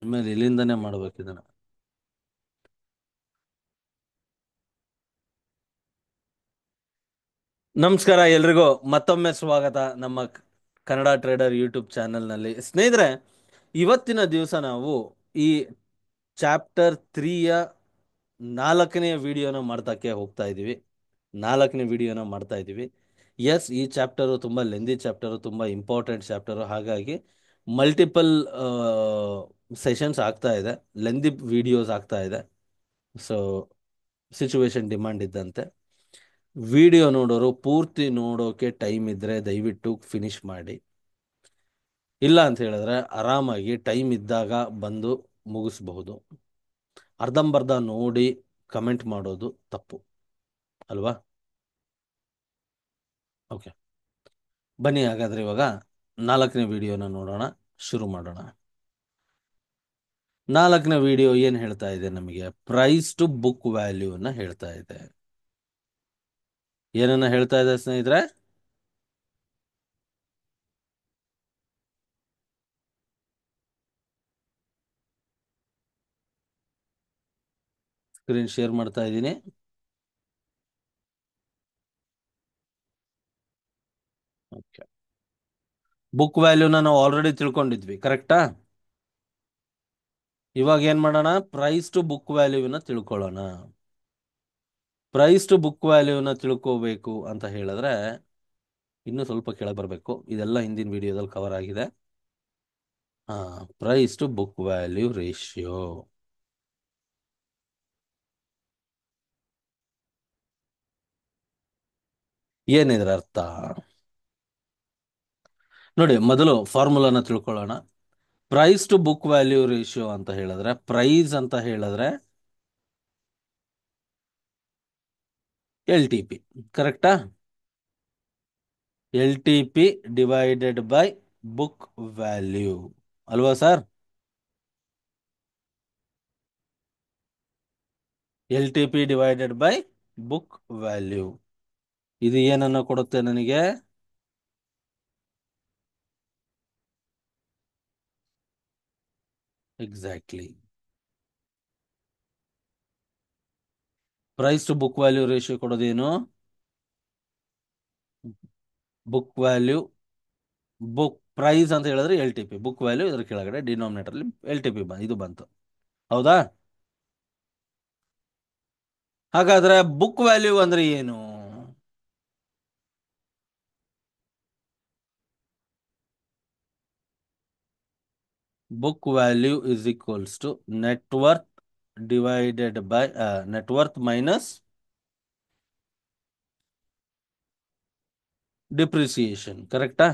ಆಮೇಲೆ ಇಲ್ಲಿಂದನೇ ಮಾಡ್ಬೇಕು ಇದನ್ನ. ನಮಸ್ಕಾರ ಎಲ್ರಿಗೂ ಮತ್ತೊಮ್ಮೆ ಸ್ವಾಗತ ನಮ್ಮ ಕನ್ನಡ ಟ್ರೇಡರ್ ಯೂಟ್ಯೂಬ್ ಚಾನೆಲ್ನಲ್ಲಿ. ಸ್ನೇಹಿತರೆ, ಇವತ್ತಿನ ದಿವಸ ನಾವು ಈ ಚಾಪ್ಟರ್ 3ಯ 4ನೇ ವಿಡಿಯೋನ ಮಾಡ್ತಕ್ಕೆ ಹೋಗ್ತಾ ಇದ್ದೀವಿ. 4ನೇ ವಿಡಿಯೋನ ಮಾಡ್ತಾ ಇದ್ದೀವಿ. ಎಸ್, ಈ ಚಾಪ್ಟರು ತುಂಬ ಲೆಂದಿ ಚಾಪ್ಟರು, ತುಂಬ ಇಂಪಾರ್ಟೆಂಟ್ ಚಾಪ್ಟರು. ಹಾಗಾಗಿ ಮಲ್ಟಿಪಲ್ ಸೆಷನ್ಸ್ ಆಗ್ತಾ ಇದೆ, ಲೆಂದಿ ವಿಡಿಯೋಸ್ ಆಗ್ತಾ ಇದೆ. ಸೊ ಸಿಚುವೇಶನ್ ಡಿಮಾಂಡ್ ಇದ್ದಂತೆ ವಿಡಿಯೋ ನೋಡೋರು ಪೂರ್ತಿ ನೋಡೋಕೆ ಟೈಮ್ ಇದ್ದರೆ ದಯವಿಟ್ಟು ಫಿನಿಶ್ ಮಾಡಿ. ಇಲ್ಲ ಅಂತ ಹೇಳಿದ್ರೆ ಆರಾಮಾಗಿ ಟೈಮ್ ಇದ್ದಾಗ ಬಂದು ಮುಗಿಸ್ಬಹುದು. ಅರ್ಧಂಬರ್ಧ ನೋಡಿ ಕಮೆಂಟ್ ಮಾಡೋದು ತಪ್ಪು ಅಲ್ವಾ? ಓಕೆ, ಬನ್ನಿ ಹಾಗಾದ್ರೆ ಇವಾಗ 4ನೇ ವಿಡಿಯೋನ ನೋಡೋಣ, ಶುರು ಮಾಡೋಣ. 4ನೇ ವಿಡಿಯೋ ಏನು ಹೇಳ್ತಾ ಇದೆ? ನಮಗೆ ಪ್ರೈಸ್ ಟು ಬುಕ್ ವ್ಯಾಲ್ಯೂನ ಹೇಳ್ತಾ ಇದೆ. ಏನನ್ನ ಹೇಳ್ತಾ ಇದೆ ಸ್ನೇಹಿತರೆ? ಸ್ಕ್ರೀನ್ ಶೇರ್ ಮಾಡ್ತಾ ಇದ್ದೀನಿ. ಓಕೆ, ಬುಕ್ ವ್ಯಾಲ್ಯೂನ ನಾವು ಆಲ್ರೆಡಿ ತಿಳ್ಕೊಂಡಿದ್ವಿ, ಕರೆಕ್ಟಾ? ಇವಾಗ ಏನ್ ಮಾಡೋಣ? ಪ್ರೈಸ್ ಟು ಬುಕ್ ವ್ಯಾಲ್ಯೂನ ತಿಳ್ಕೊಳ್ಳೋಣ. ಪ್ರೈಸ್ ಟು ಬುಕ್ ವ್ಯಾಲ್ಯೂನ ತಿಳ್ಕೋಬೇಕು ಅಂತ ಹೇಳಿದ್ರೆ ಇನ್ನೂ ಸ್ವಲ್ಪ ಕೆಳಗೆ ಬರಬೇಕು. ಇದೆಲ್ಲ ಹಿಂದಿನ ವಿಡಿಯೋದಲ್ಲಿ ಕವರ್ ಆಗಿದೆ. ಹಾ, price to book value ratio ಏನಿದ್ರ ಅರ್ಥ ನೋಡಿ. ಮೊದಲು ಫಾರ್ಮುಲಾನ ತಿಳ್ಕೊಳ್ಳೋಣ. Price to book value ratio ಅಂತ ಹೇಳಿದ್ರೆ, ಪ್ರೈಸ್ ಅಂತ ಹೇಳಿದ್ರೆ LTP, ಕರೆಕ್ಟಾ? LTP divided by book value ಅಲ್ವಾ sir? LTP divided by book value. ಇದು ಏನನ್ನ ಕೊಡುತ್ತೆ ನನಗೆ? Exactly. Price to book value ratio ಕೊಡೋದೇನು? ಬುಕ್ ವ್ಯಾಲ್ಯೂ, ಬುಕ್ ಪ್ರೈಸ್ ಅಂತ ಹೇಳಿದ್ರೆ LTP, ಬುಕ್ ವ್ಯಾಲ್ಯೂ ಇದ್ರ ಕೆಳಗಡೆ ಡಿನಾಮಿನೇಟರ್ ಅಲ್ಲಿ LTP ಇದು ಬಂತು, ಹೌದಾ? ಹಾಗಾದ್ರೆ ಬುಕ್ ವ್ಯಾಲ್ಯೂ ಅಂದ್ರೆ ಏನು? Book value is equals to net worth divided by net worth minus depreciation, ಕರೆಕ್ಟಾ?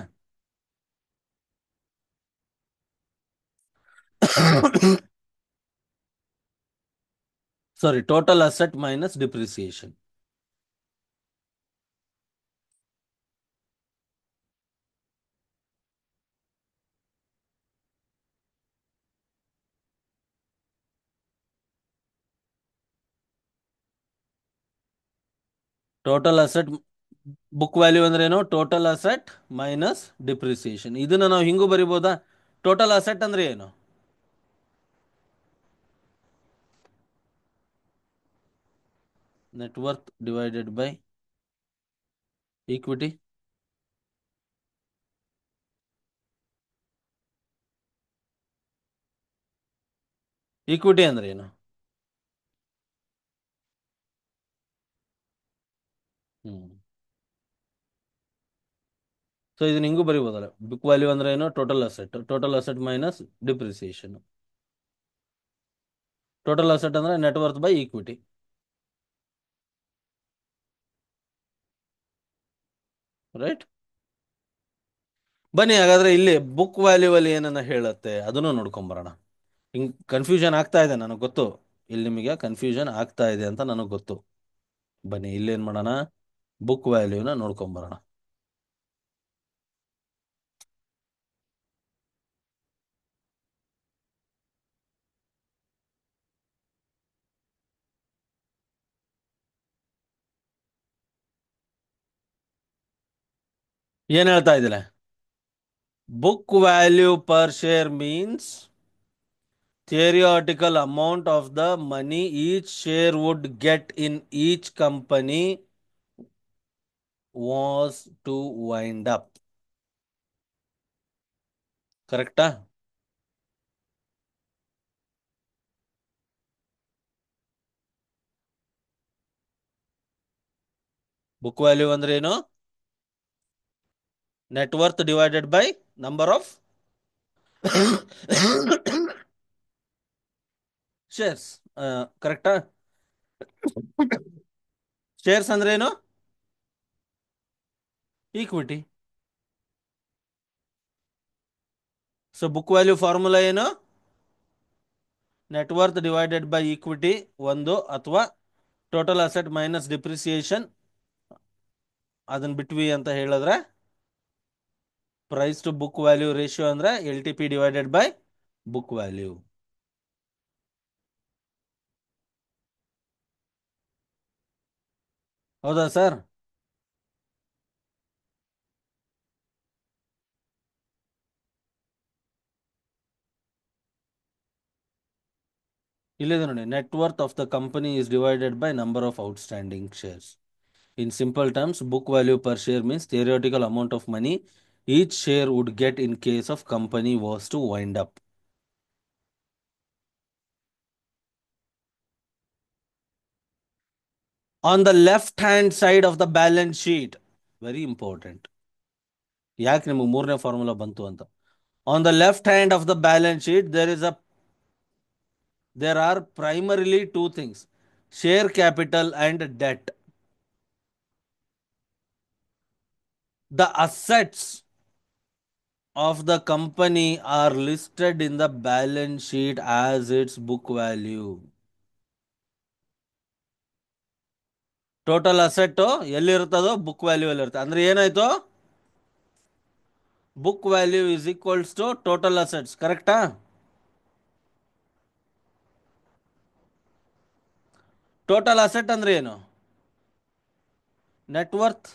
Sorry, total asset minus depreciation. Total asset book value ಅಂದ್ರೆ ಏನು? Total asset minus depreciation. ಇದನ್ನ ನಾವು ಹಿಂಗೂ ಬರಿಬೋದಾ? ಟೋಟಲ್ ಅಸೆಟ್ ಅಂದ್ರೆ ಏನು? Net worth divided by equity. Equity ಅಂದ್ರೆ ಏನು? ಹ್ಮ್ ಸೊ ಇದನ್ನ ಹಿಂಗೂ ಬರಿಬೋದಲ್ಲ. ಬುಕ್ ವ್ಯಾಲ್ಯೂ ಅಂದ್ರೆ ಏನು? Total asset minus depreciation. Total asset ಅಂದ್ರೆ ನೆಟ್ವರ್ತ್ ಬೈ ಈಕ್ವಿಟಿ, ರೈಟ್? ಬನ್ನಿ ಹಾಗಾದ್ರೆ ಇಲ್ಲಿ ಬುಕ್ ವ್ಯಾಲ್ಯೂ ಅಲ್ಲಿ ಏನನ್ನ ಹೇಳುತ್ತೆ ಅದನ್ನು ನೋಡ್ಕೊಂಬರೋಣ. ಹಿಂಗ್ ಕನ್ಫ್ಯೂಷನ್ ಆಗ್ತಾ ಇದೆ ನನಗೆ ಗೊತ್ತು, ಇಲ್ಲಿ ನಿಮಗೆ ಕನ್ಫ್ಯೂಷನ್ ಆಗ್ತಾ ಇದೆ ಅಂತ ನನಗೆ ಗೊತ್ತು. ಬನ್ನಿ ಇಲ್ಲೇನ್ ಮಾಡೋಣ, ಬುಕ್ ವ್ಯಾಲ್ಯೂನ ನೋಡ್ಕೊಂಬರೋಣ. ಏನ್ ಹೇಳ್ತಾ ಇದ್ದೀರಾ? Book value per share means theoretical amount of the money each share would get in each company was to wind up. ಕರೆಕ್ಟಾ? ಬುಕ್ ವ್ಯಾಲ್ಯೂ ಅಂದ್ರೆ ಏನು? Net worth divided by number of shares. ಕರೆಕ್ಟಾ? Shares ಅಂದ್ರೆ ಏನು? Equity. So book value formula ಏನು? Net worth divided by equity ಒಂದು, ಅಥವಾ total asset minus depreciation ಅದನ್ನ ಬಿಟ್ವಿ ಅಂತ ಹೇಳಿದ್ರೆ price to book value ratio ಅಂದ್ರೆ LTP divided by book value. ಹೌದಾ ಸರ್? ಇಲ್ಲಿದೆ ನೋಡಿ, net worth of the company is divided by number of outstanding shares. In simple terms, book value per share means theoretical amount of money each share would get in case of company was to wind up. On the left hand side of the balance sheet, very important. ಯಾಕೆ ನಿಮಗೆ ಮೂರನೇ formula ಬಂತು ಅಂತ? On the left hand of the balance sheet, there are primarily two things: share capital and debt. The assets of the company are listed in the balance sheet as its book value. Total asset ಎಲ್ಲಿರ್ತದೋ book value ಅಲ್ಲಿ ಇರುತ್ತೆ. ಅಂದ್ರೆ ಏನಾಯ್ತು? Book value is equals to total assets. ಕರೆಕ್ಟಾ? Total asset ಅಂದ್ರೆ ಏನು? Net worth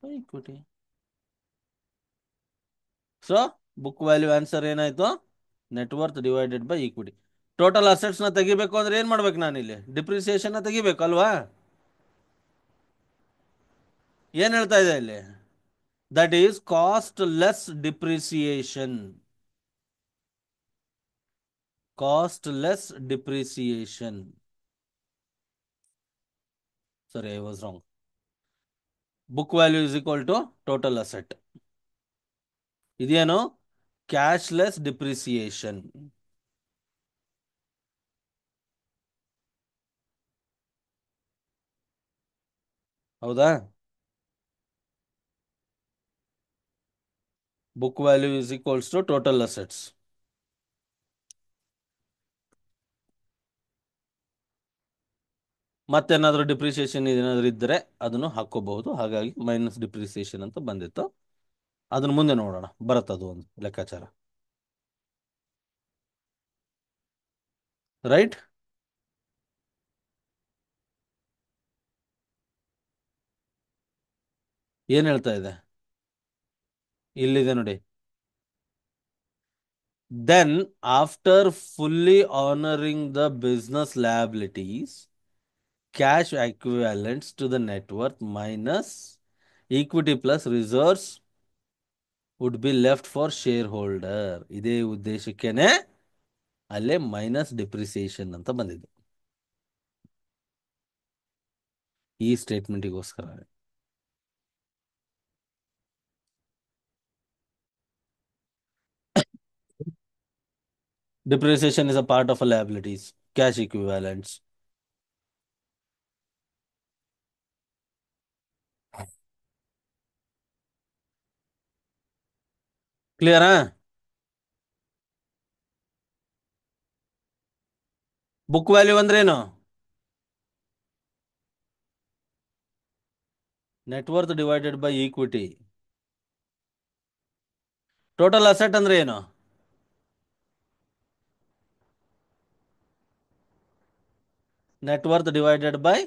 equity. So book value answer ಏನಾಯ್ತು? Net worth divided by equity. Total assets ನ ತೆಗಿಬೇಕು ಅಂದ್ರೆ ಏನ್ ಮಾಡ್ಬೇಕು? ನಾನು ಇಲ್ಲಿ ಡಿಪ್ರಿಸಿಯೇಷನ್ ನ ತೆಗಿಬೇಕು ಅಲ್ವಾ? ಏನ್ ಹೇಳ್ತಾ ಇದೆ ಇಲ್ಲಿ? That is cost less depreciation. Cost less depreciation. Sorry, I was wrong. Book value is equal to total asset. ಇದೇನು? Cashless depreciation. ಹೌದಾ? Book value is equals to total assets. ಮತ್ತೇನಾದ್ರೂ ಡಿಪ್ರಿಸಿಯೇಷನ್ ಏನಾದ್ರೂ ಇದ್ದರೆ ಅದನ್ನು ಹಾಕೋಬಹುದು. ಹಾಗಾಗಿ ಮೈನಸ್ ಡಿಪ್ರಿಸಿಯೇಷನ್ ಅಂತ ಬಂದಿತ್ತು. ಅದನ್ನ ಮುಂದೆ ನೋಡೋಣ, ಬರುತ್ತದು ಒಂದು ಲೆಕ್ಕಾಚಾರ. ರೈಟ್? ಏನ್ ಹೇಳ್ತಾ ಇದೆ? ಇಲ್ಲಿದೆ ನೋಡಿ. Then after fully honouring the business liabilities, cash equivalents to the net worth minus equity plus reserves would be left for shareholder. ಇದೇ ಉದ್ದೇಶಕ್ಕೇನೆ ಅಲ್ಲೇ ಮೈನಸ್ ಡಿಪ್ರಿಸಿಯೇಷನ್ ಅಂತ ಬಂದಿದೆ, ಈ ಸ್ಟೇಟ್ಮೆಂಟಿಗೋಸ್ಕರ. Depreciation is a part of a liabilities, cash equivalents. ಕ್ಲಿಯರಾ? Book value ಅಂದ್ರೇನು? Net worth divided by equity. Total asset ಅಂದ್ರೆ ಏನು? Net worth divided by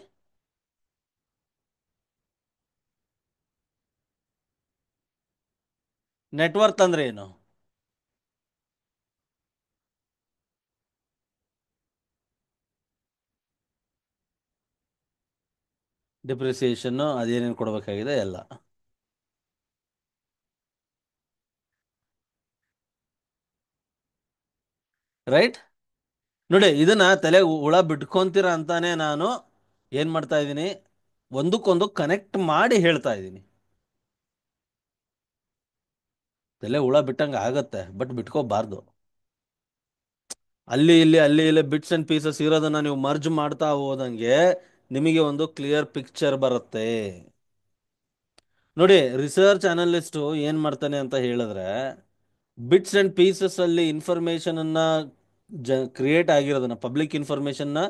net worth ಅಂದ್ರೆ ಏನು? ಡಿಪ್ರಿಸಿಯೇಷನ್ನು ಅದೇನೇನು ಕೊಡಬೇಕಾಗಿದೆ ಎಲ್ಲ. ರೈಟ್. ನೋಡಿ, ಇದನ್ನ ತಲೆಗೆ ಹುಳ ಬಿಟ್ಕೊಂತೀರ ಅಂತಾನೆ ನಾನು ಏನು ಮಾಡ್ತಾ ಇದ್ದೀನಿ, ಒಂದಕ್ಕೊಂದು ಕನೆಕ್ಟ್ ಮಾಡಿ ಹೇಳ್ತಾ ಇದ್ದೀನಿ. ತಲೆ ಹುಳ ಬಿಟ್ಟಂಗೆ ಆಗತ್ತೆ, ಬಟ್ ಬಿಟ್ಕೋಬಾರ್ದು. ಅಲ್ಲಿ ಇಲ್ಲಿ ಬಿಟ್ಸ್ ಅಂಡ್ ಪೀಸಸ್ ಇರೋದನ್ನ ನೀವು ಮರ್ಜ್ ಮಾಡ್ತಾ ಹೋದಂಗೆ ನಿಮಗೆ ಒಂದು ಕ್ಲಿಯರ್ ಪಿಕ್ಚರ್ ಬರುತ್ತೆ. ನೋಡಿ, ರಿಸರ್ಚ್ ಅನಲಿಸ್ಟು ಏನ್ ಮಾಡ್ತಾನೆ ಅಂತ ಹೇಳಿದ್ರೆ, ಬಿಟ್ಸ್ ಅಂಡ್ ಪೀಸಸ್ ಅಲ್ಲಿ ಇನ್ಫಾರ್ಮೇಶನ್ ಅನ್ನ ಕ್ರಿಯೇಟ್ ಆಗಿರೋದನ್ನ, ಪಬ್ಲಿಕ್ ಇನ್ಫಾರ್ಮೇಶನ್ ನ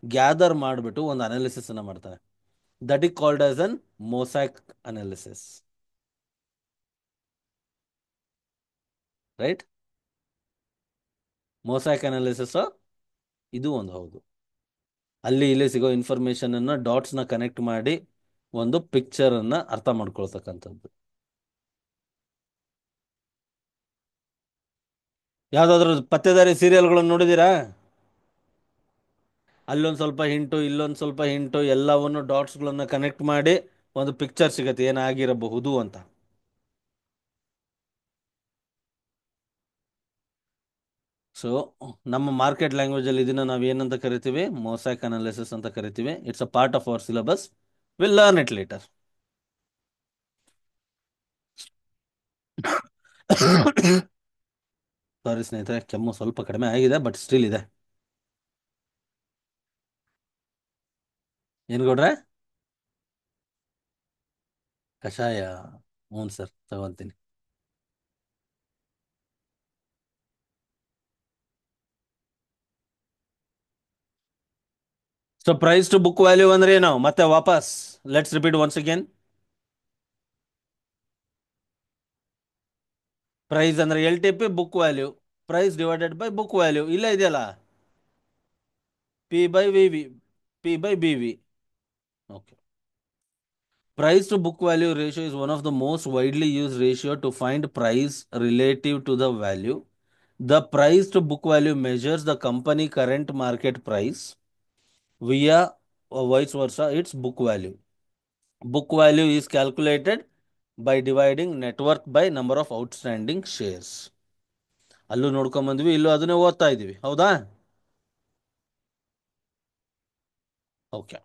ಗ್ಯಾದರ್ ಮಾಡಿಬಿಟ್ಟು ಒಂದು ಅನಾಲಿಸಿಸ್ ಅನ್ನ ಮಾಡ್ತಾನೆ. That is called as an ಮೊಸಾಕ್ analysis. Right. ಮೊಸಾಕ್ analysis ಇದು ಒಂದು ಹೌದು. ಅಲ್ಲಿ ಇಲ್ಲಿ ಸಿಗೋ ಇನ್ಫಾರ್ಮೇಶನ್ ಅನ್ನ ಡಾಟ್ಸ್ ನ ಕನೆಕ್ಟ್ ಮಾಡಿ ಒಂದು ಪಿಕ್ಚರ್ ಅನ್ನ ಅರ್ಥ ಮಾಡ್ಕೊಳ್ತಕ್ಕಂಥದ್ದು. ಯಾವ್ದಾದ್ರು ಪತ್ತೇದಾರಿ ಸೀರಿಯಲ್ಗಳನ್ನು ನೋಡಿದೀರಾ? ಅಲ್ಲೊಂದು ಸ್ವಲ್ಪ ಹಿಂಟು, ಇಲ್ಲೊಂದು ಸ್ವಲ್ಪ ಹಿಂಟು, ಎಲ್ಲವನ್ನು ಡಾಟ್ಸ್ಗಳನ್ನ ಕನೆಕ್ಟ್ ಮಾಡಿ ಒಂದು ಪಿಕ್ಚರ್ ಸಿಗತ್ತೆ ಏನಾಗಿರಬಹುದು ಅಂತ. ಸೊ ನಮ್ಮ ಮಾರ್ಕೆಟ್ ಲ್ಯಾಂಗ್ವೇಜ್ ಅಲ್ಲಿ ಇದನ್ನ ನಾವು ಏನಂತ ಕರಿತೀವಿ? ಮೊಸಾಕ್ ಅನಾಲಿಸಿಸ್ ಅಂತ ಕರಿತೀವಿ. It's a part of our syllabus. Will learn it later. Sorry ಸ್ನೇಹಿತರೆ, ಕೆಮ್ಮು ಸ್ವಲ್ಪ ಕಡಿಮೆ ಆಗಿದೆ, ಬಟ್ ಸ್ಟಿಲ್ ಇದೆ. ಏನ್ ಕೊಡ್ರೆ? ಕಷಾಯ? ಹ್ಞೂ ಸರ್, ತಗೊಂತೀನಿ. So price to book value ಅಂದ್ರೆ ಏನು? ಮತ್ತೆ ವಾಪಸ್ let's repeat once again. Price ಅಂದ್ರೆ LTP, book value. Price divided by book value ಇಲ್ಲ ಇದೆಯಲ್ಲ, P/VV, P/BV. Okay. Price to book value ratio is one of the most widely used ratio to find price relative to the value. The price to book value measures the company current market price via or vice versa its book value. Book value is calculated by dividing net worth by number of outstanding shares. ಅಲ್ಲೂ ನೋಡ್ಕೊಂಬಂದ್ವಿ, ಇಲ್ಲೂ ಅದನ್ನೇ ಓದ್ತಾ ಇದೀವಿ, ಹೌದಾ? Okay.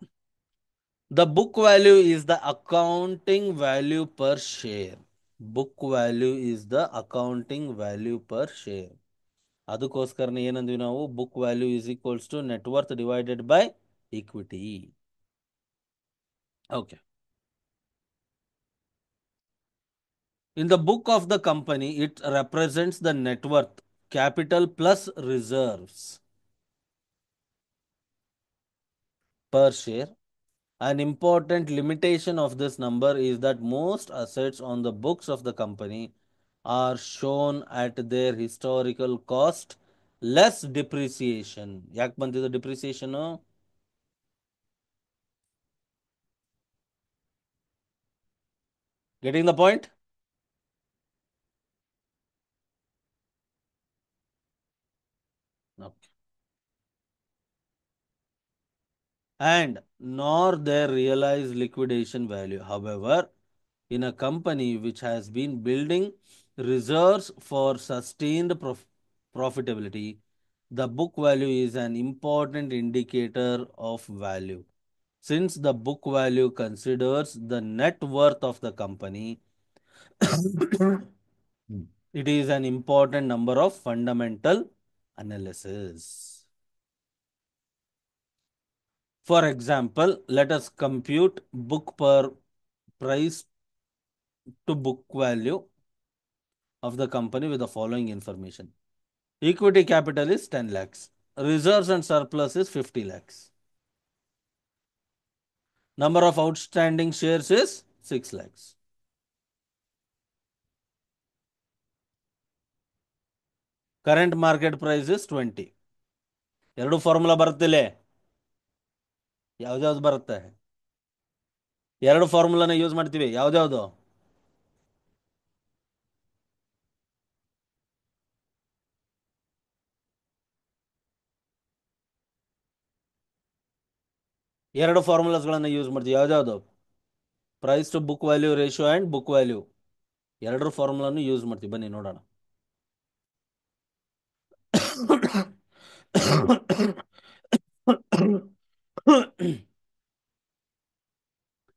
The book value is the accounting value per share. Book value is the accounting value per share. ಅದಕ್ಕೋಸ್ಕರನೇ ಏನಂದ್ವಿ ನಾವು? Book value is equals to net worth divided by equity. Okay. In the book of the company, it represents the net worth, capital plus reserves per share. An important limitation of this number is that most assets on the books of the company are shown at their historical cost less depreciation. ಯಾಕೆ ಬಂದಿದೆ depreciation? Getting the point? And nor their realized liquidation value. However, in a company which has been building reserves for sustained profitability, the book value is an important indicator of value. Since the book value considers the net worth of the company, it is an important number of fundamental analysis. For example, let us compute book per price to book value of the company with the following information. Equity capital is 10 lakhs. Reserves and surplus is 50 lakhs. Number of outstanding shares is 6 lakhs. Current market price is 20. ಎರಡು formula ಬರುತ್ತಿಲ್ಲ. ಯಾವ್ದ್ಯಾವ್ದು ಬರುತ್ತೆ? ಎರಡು ಫಾರ್ಮುಲಾನ use ಮಾಡ್ತೀವಿ. ಯಾವ್ದ್ಯಾವ್ದು? ಎರಡು ಫಾರ್ಮುಲಾಸ್ಗಳನ್ನು use ಮಾಡ್ತೀವಿ. ಯಾವ್ದಾವುದು? Price to book value ratio and book value. ಎರಡರ ಫಾರ್ಮುಲಾನು ಯೂಸ್ ಮಾಡ್ತೀವಿ, ಬನ್ನಿ ನೋಡೋಣ.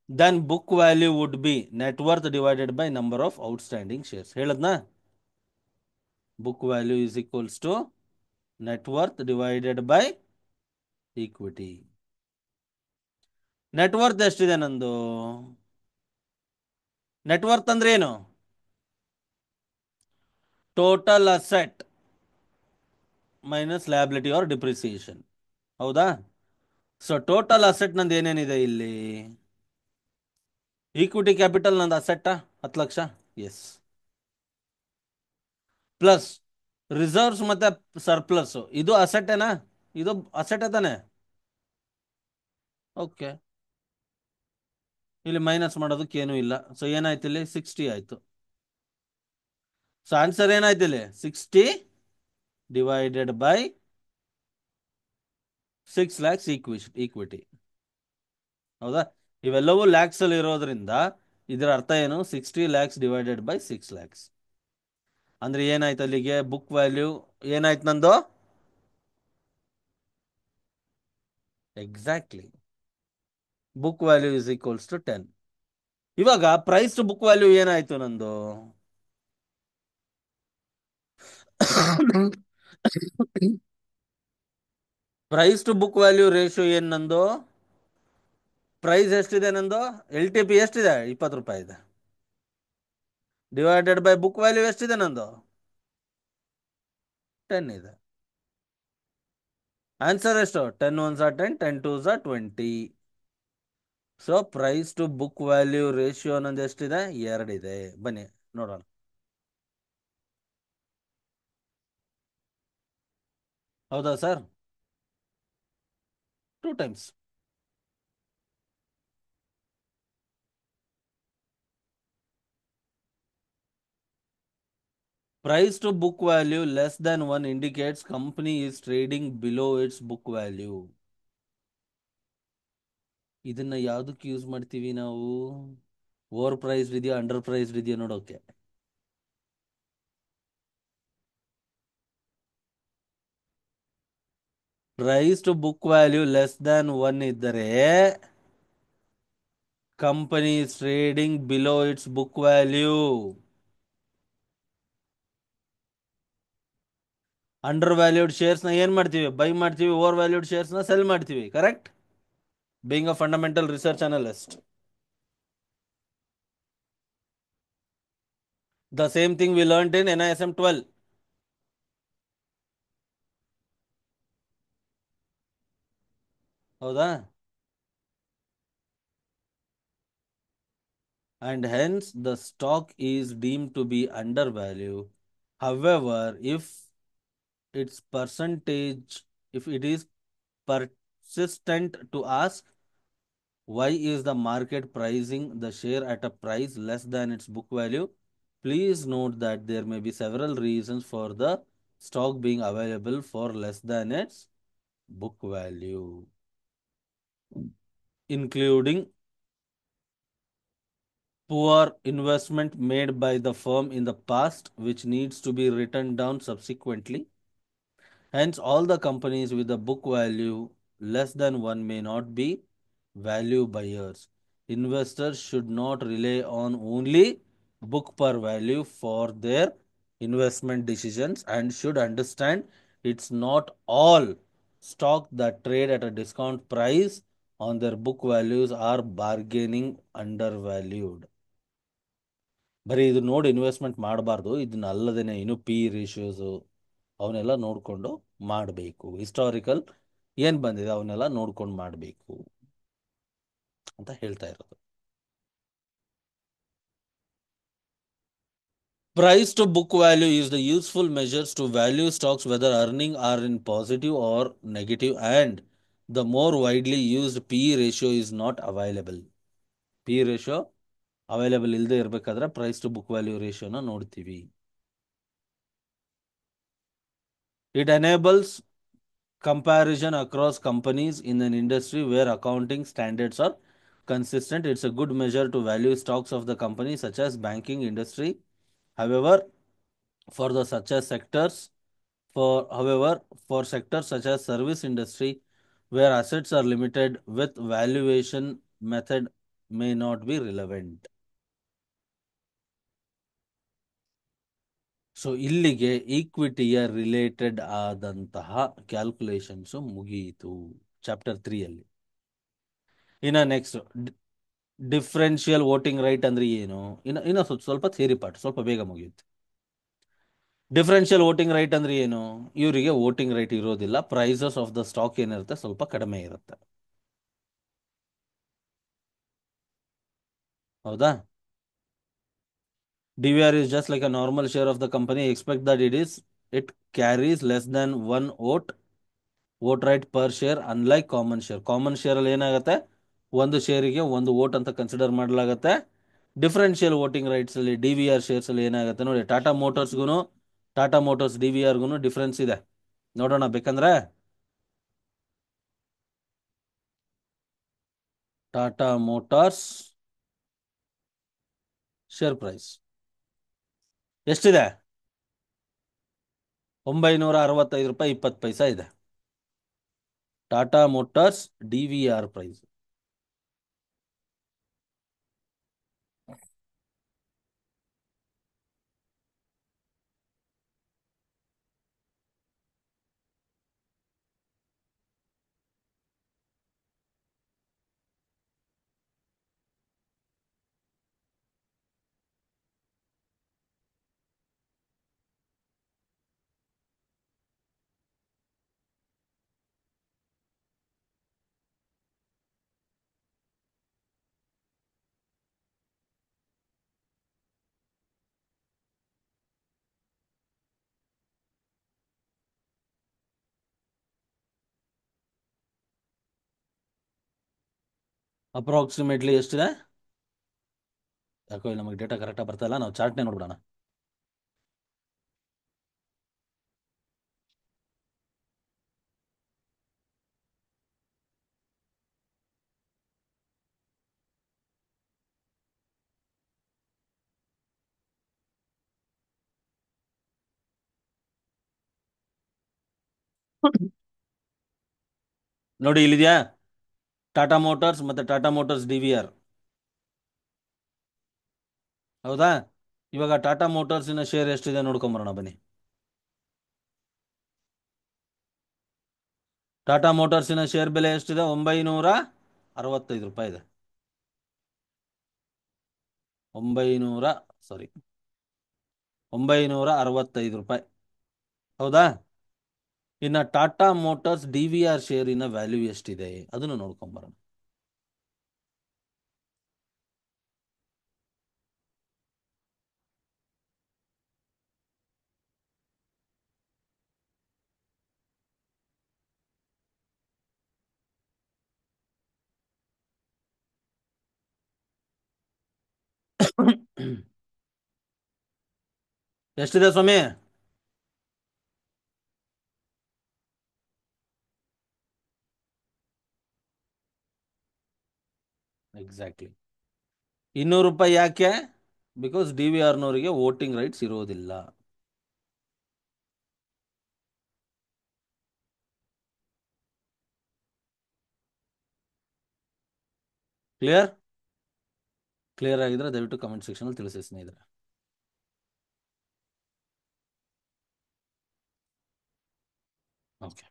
Then book value would be net worth divided by number of outstanding shares. ಹೇಳದ್ನಾ? Book value is equals to net worth divided by equity. Net worth ಎಷ್ಟಿದೆ ನಂದು? Net worth ಅಂದ್ರೆ ಏನು? Total asset minus liability or depreciation. ಹೌದಾ? ಸೊ ಟೋಟಲ್ ಅಸೆಟ್ ನಂದು ಏನೇನಿದೆ ಇಲ್ಲಿ? Equity capital ನಂದು asset 10 lakh. Yes. Plus reserves ಮತ್ತೆ ಸರ್ಪ್ಲಸ್, ಇದು ಅಸೆಟ್ ಏನಾ? ಇದು ಅಸೆಟ್ ತಾನೆ? ಓಕೆ. ಇಲ್ಲಿ ಮೈನಸ್ ಮಾಡೋದಕ್ಕೆ ಏನೂ ಇಲ್ಲ. ಸೊ ಏನಾಯ್ತು ಇಲ್ಲಿ? 60 ಆಯ್ತು. ಸೊ ಆನ್ಸರ್ ಏನಾಯ್ತು ಇಲ್ಲಿ? 60 ಡಿವೈಡೆಡ್ ಬೈ 6 lakhs ಈಕ್ವಿಟಿ. ಹೌದಾ? ಇವೆಲ್ಲವೂ ಲ್ಯಾಕ್ಸ್ ಅಲ್ಲಿ ಇರೋದ್ರಿಂದ ಇದರ ಅರ್ಥ ಏನು? 60 lakhs ಡಿವೈಡೆಡ್ ಬೈ 6 lakhs. ಅಂದ್ರೆ ಏನಾಯ್ತು ಅಲ್ಲಿಗೆ? ಬುಕ್ ವ್ಯಾಲ್ಯೂ ಏನಾಯ್ತು ನಂದು? Exactly. Book value is equals to 10. ಇವಾಗ ಪ್ರೈಸ್ ಟು ಬುಕ್ ವ್ಯಾಲ್ಯೂ ಏನಾಯ್ತು ನಂದು? Price to book value ratio ಏನ್ ನಂದು? ಪ್ರೈಸ್ ಎಷ್ಟಿದೆ ನಂದು? LTP ಎಷ್ಟಿದೆ? 20 ರೂಪಾಯಿ ಇದೆ. ಡಿವೈಡೆಡ್ ಬೈ ಬುಕ್ ವ್ಯಾಲ್ಯೂ ಎಷ್ಟಿದೆ ನಂದು? 10 ಇದೆ. ಆನ್ಸರ್ ಎಷ್ಟು? 10 1s are 10, 10 2s are 20. So price to book value ratio ನಂದು ಎಷ್ಟಿದೆ? 2 ಇದೆ. ಬನ್ನಿ ನೋಡೋಣ. ಹೌದಾ sir? 2 times. Price to book value less than 1 indicates company is trading below its book value. ಇದನ್ನ ಯಾವ್ದಕ್ಕೆ ಯೂಸ್ ಮಾಡ್ತೀವಿ ನಾವು? ಓವರ್ ಪ್ರೈಸ್ಡ್ ಇದೆಯಾ ಅಂಡರ್ ಪ್ರೈಸ್ಡ್ ಇದೆಯಾ ನೋಡೋಕೆ. Price to book value less than 1 ಇದ್ದರೆ company is trading below its book value. Under valued shares ನ ಏನ್ ಮಾಡ್ತೀವಿ? ಬೈ ಮಾಡ್ತೀವಿ. ಓವರ್ ವ್ಯಾಲ್ಯೂಡ್ ಶೇರ್ಸ್ ನ ಸೆಲ್ ಮಾಡ್ತೀವಿ. Correct? Being a fundamental research analyst. The same thing we learned in NISM 12. ಹೌದಾ? And hence the stock is deemed to be undervalued. However, its percentage, if it is persistent to ask why is the market pricing the share at a price less than its book value, please note that there may be several reasons for the stock being available for less than its book value, including poor investment made by the firm in the past, which needs to be written down subsequently. Hence, all the companies with a book value less than 1 may not be value buyers. Investors should not rely on only book per value for their investment decisions and should understand it's not all stock that trade at a discount price on their book values are bargaining undervalued. ಬರೀ ಇದು ನೋಡಿ investment ಮಾಡಬಾರ್ದು. ಇದನ್ನ ಅಲ್ಲದೇನೆ ಇನ್ನು ratios ಅವನ್ನೆಲ್ಲ ನೋಡಿಕೊಂಡು ಮಾಡಬೇಕು. Historical ಏನು ಬಂದಿದೆ ಅವನ್ನೆಲ್ಲ ನೋಡ್ಕೊಂಡು ಮಾಡಬೇಕು ಅಂತ ಹೇಳ್ತಾ ಇರೋದು. Price to book value is the useful measures to value stocks whether earning are in positive or negative and the more widely used ratio is not available. Ratio available ಇಲ್ಲದೆ ಇರಬೇಕಾದ್ರೆ ಪ್ರೈಸ್ ಟು ಬುಕ್ ವ್ಯಾಲ್ಯೂ ರೇಷಿಯೋನ ನೋಡ್ತೀವಿ. It enables comparison across companies in an industry where accounting standards are consistent. It's a good measure to value stocks of the company, such as banking industry. However, for the such as sectors, however, for sectors such as service industry, where assets are limited with valuation method may not be relevant. So ಇಲ್ಲಿಗೆ ಈಕ್ವಿಟಿಯ related ಆದಂತಹ calculations ಮುಗಿಯಿತು chapter 3 ಅಲ್ಲಿ. ಇನ್ನು next differential voting right ಅಂದ್ರೆ ಏನು? ಇನ್ನು ಸ್ವಲ್ಪ ಸ್ವಲ್ಪ ಥಿಯರಿ ಪಾರ್ಟ್ ಸ್ವಲ್ಪ ಬೇಗ ಮುಗಿಯುತ್ತೆ. ಡಿಫ್ರೆನ್ಷಿಯಲ್ ವೋಟಿಂಗ್ ರೈಟ್ ಅಂದ್ರೆ ಏನು? ಇವರಿಗೆ ವೋಟಿಂಗ್ ರೈಟ್ ಇರೋದಿಲ್ಲ, ಪ್ರೈಸಸ್ ಆಫ್ ದ ಸ್ಟಾಕ್ ಏನಿರುತ್ತೆ ಸ್ವಲ್ಪ ಕಡಿಮೆ ಇರುತ್ತೆ. ಹೌದಾ? DVR is just like a normal share of the company, expect that it carries less than one vote right per share, unlike common share. Common share ಅಲ್ಲಿ ಏನಾಗುತ್ತೆ, ಒಂದು ಶೇರಿಗೆ ಒಂದು ವೋಟ್ ಅಂತ ಕನ್ಸಿಡರ್ ಮಾಡಲಾಗುತ್ತೆ. ಡಿಫರೆನ್ಷಿಯಲ್ ವೋಟಿಂಗ್ ರೈಟ್ಸ್ ಅಲ್ಲಿ DVR shares ಅಲ್ಲಿ ಏನಾಗುತ್ತೆ ನೋಡಿ, ಟಾಟಾ ಮೋಟರ್ಸ್ DVRಗೂ ಡಿಫರೆನ್ಸ್ ಇದೆ. ನೋಡೋಣ ಬೇಕಂದ್ರೆ. ಟಾಟಾ ಮೋಟಾರ್ಸ್ ಶೇರ್ ಪ್ರೈಸ್ ಎಷ್ಟಿದೆ? 965 ರೂಪಾಯಿ 20 ಪೈಸಾ ಇದೆ Tata Motors DVR price. Approximately ಎಷ್ಟಿದೆ? ಯಾಕೋ ಇಲ್ಲಿ ನಮಗೆ ಡೇಟಾ ಕರೆಕ್ಟಾಗಿ ಬರ್ತಾ ಇಲ್ಲ, ನಾವು ಚಾರ್ಟ್ನೇ ನೋಡ್ಬಿಡೋಣ. ನೋಡಿ ಇಲ್ಲಿದೆಯಾ ಟಾಟಾ ಮೋಟಾರ್ಸ್ ಮತ್ತೆ ಟಾಟಾ ಮೋಟಾರ್ಸ್ DVR. ಹೌದಾ? ಇವಾಗ ಟಾಟಾ ಮೋಟಾರ್ಸಿನ ಶೇರ್ ಎಷ್ಟಿದೆ ನೋಡ್ಕೊಂಬರೋಣ ಬನ್ನಿ. ಟಾಟಾ ಮೋಟಾರ್ಸಿನ ಶೇರ್ ಬೆಲೆ ಎಷ್ಟಿದೆ? 965 ರೂಪಾಯಿ ಇದೆ. 900 ಸಾರಿ 965 ರೂಪಾಯಿ. ಹೌದಾ? ಇನ್ನು ಟಾಟಾ ಮೋಟಾರ್ಸ್ DVR ಶೇರಿನ ವ್ಯಾಲ್ಯೂ ಎಷ್ಟಿದೆ ಅದನ್ನು ನೋಡ್ಕೊಂಬರೋಣ. ಎಷ್ಟಿದೆ ಸ್ವಾಮಿ? ಎಕ್ಸಾಕ್ಟ್ಲಿ 200 ರೂಪಾಯಿ. ಯಾಕೆ? ಬಿಕಾಸ್ DVRನವರಿಗೆ ವೋಟಿಂಗ್ ರೈಟ್ಸ್ ಇರೋದಿಲ್ಲ. ಕ್ಲಿಯರ್? ಕ್ಲಿಯರ್ ಆಗಿದ್ರೆ ದಯವಿಟ್ಟು ಕಮೆಂಟ್ ಸೆಕ್ಷನ್ ಅಲ್ಲಿ ತಿಳಿಸಿ ಸ್ನೇಹಿತರೆ. Okay.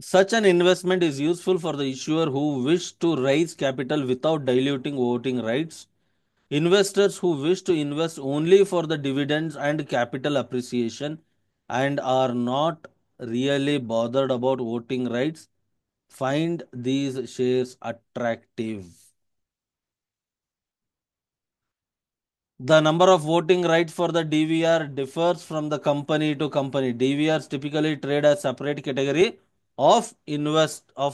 Such an investment is useful for the issuer who wish to raise capital without diluting voting rights. Investors who wish to invest only for the dividends and capital appreciation and are not really bothered about voting rights find these shares attractive. The number of voting rights for the DVR differs from the company to company. DVRs typically trade as separate category of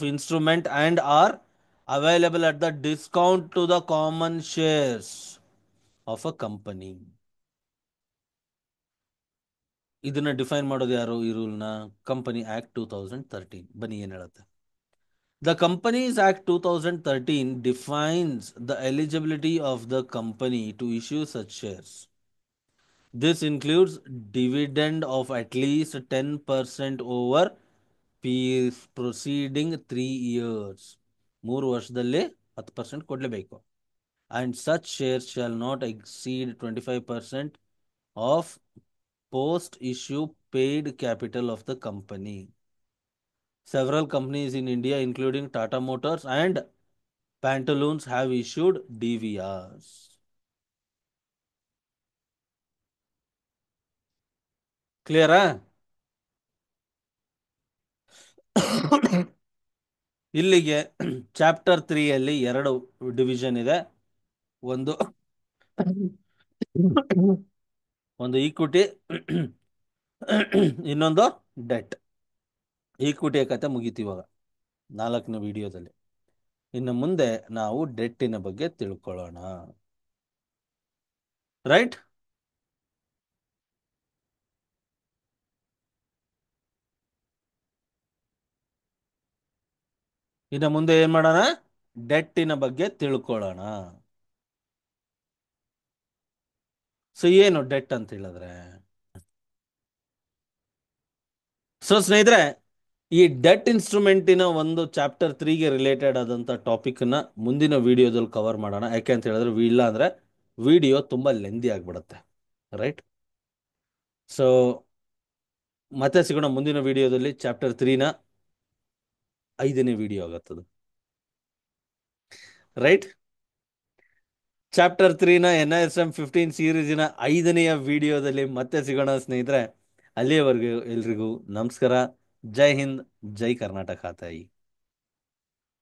instrument and are available at the discount to the common shares of a company. ಇದನ್ನ define ಮಾಡೋದು ಯಾರು ಈ ರೂಲ್ನ? Company act 2013. ಬನ್ನಿ ಏನ್ ಹೇಳುತ್ತೆ. The Companies Act 2013 defines the eligibility of the company to issue such shares. This includes dividend of at least 10% over preceding 3 years. 3 ವರ್ಷದಲ್ಲಿ 10% ಕೊಡಲೇಬೇಕು. And such shares shall not exceed 25% of post-issue paid capital of the company. Several companies in India, including Tata Motors and Pantaloons, have issued DVRs. ಕ್ಲಿಯರಾ? ಇಲ್ಲಿಗೆ chapter 3ಯಲ್ಲಿ 2 division ಇದೆ. ಒಂದು ಒಂದು equity, ಇನ್ನೊಂದು debt. ಈಕ್ವಿಟಿಯ ಕತೆ ಮುಗೀತು ಇವಾಗ 4ನೇ ವಿಡಿಯೋದಲ್ಲಿ. ಇನ್ನು ಮುಂದೆ ನಾವು ಡೆಟ್ಟಿನ ಬಗ್ಗೆ ತಿಳ್ಕೊಳ್ಳೋಣ. ರೈಟ್? ಇನ್ನು ಮುಂದೆ ಏನ್ ಮಾಡೋಣ? ಡೆಟ್ಟಿನ ಬಗ್ಗೆ ತಿಳ್ಕೊಳ್ಳೋಣ. ಸೊ ಏನು ಡೆಟ್ ಅಂತ ಹೇಳಿದ್ರೆ? ಸೊ ಸ್ನೇಹಿತರೆ, ಈ ಡೆಟ್ ಇನ್ಸ್ಟ್ರೂಮೆಂಟಿನ ಒಂದು ಚಾಪ್ಟರ್ 3ಗೆ ರಿಲೇಟೆಡ್ ಆದಂಥ ಟಾಪಿಕ್ನ ಮುಂದಿನ ವಿಡಿಯೋದಲ್ಲಿ ಕವರ್ ಮಾಡೋಣ. ಯಾಕೆ ಅಂತ ಹೇಳಿದ್ರೆ ಇಲ್ಲ ಅಂದರೆ ವಿಡಿಯೋ ತುಂಬ ಲೆಂದಿ ಆಗಿಬಿಡುತ್ತೆ. ರೈಟ್? ಸೊ ಮತ್ತೆ ಸಿಗೋಣ ಮುಂದಿನ ವಿಡಿಯೋದಲ್ಲಿ. ಚಾಪ್ಟರ್ 3ನ 5ನೇ ವಿಡಿಯೋ ಆಗತ್ತದು. ರೈಟ್? ಚಾಪ್ಟರ್ 3ನ NISM 15 ಸೀರೀಸಿನ 5ನೆಯ ವಿಡಿಯೋದಲ್ಲಿ ಮತ್ತೆ ಸಿಗೋಣ ಸ್ನೇಹಿತರೆ. ಅಲ್ಲಿಯವರೆಗೂ ಎಲ್ರಿಗೂ ನಮಸ್ಕಾರ. ಜೈ ಹಿಂದ್, ಜೈ ಕರ್ನಾಟಕ ತಾಯಿ.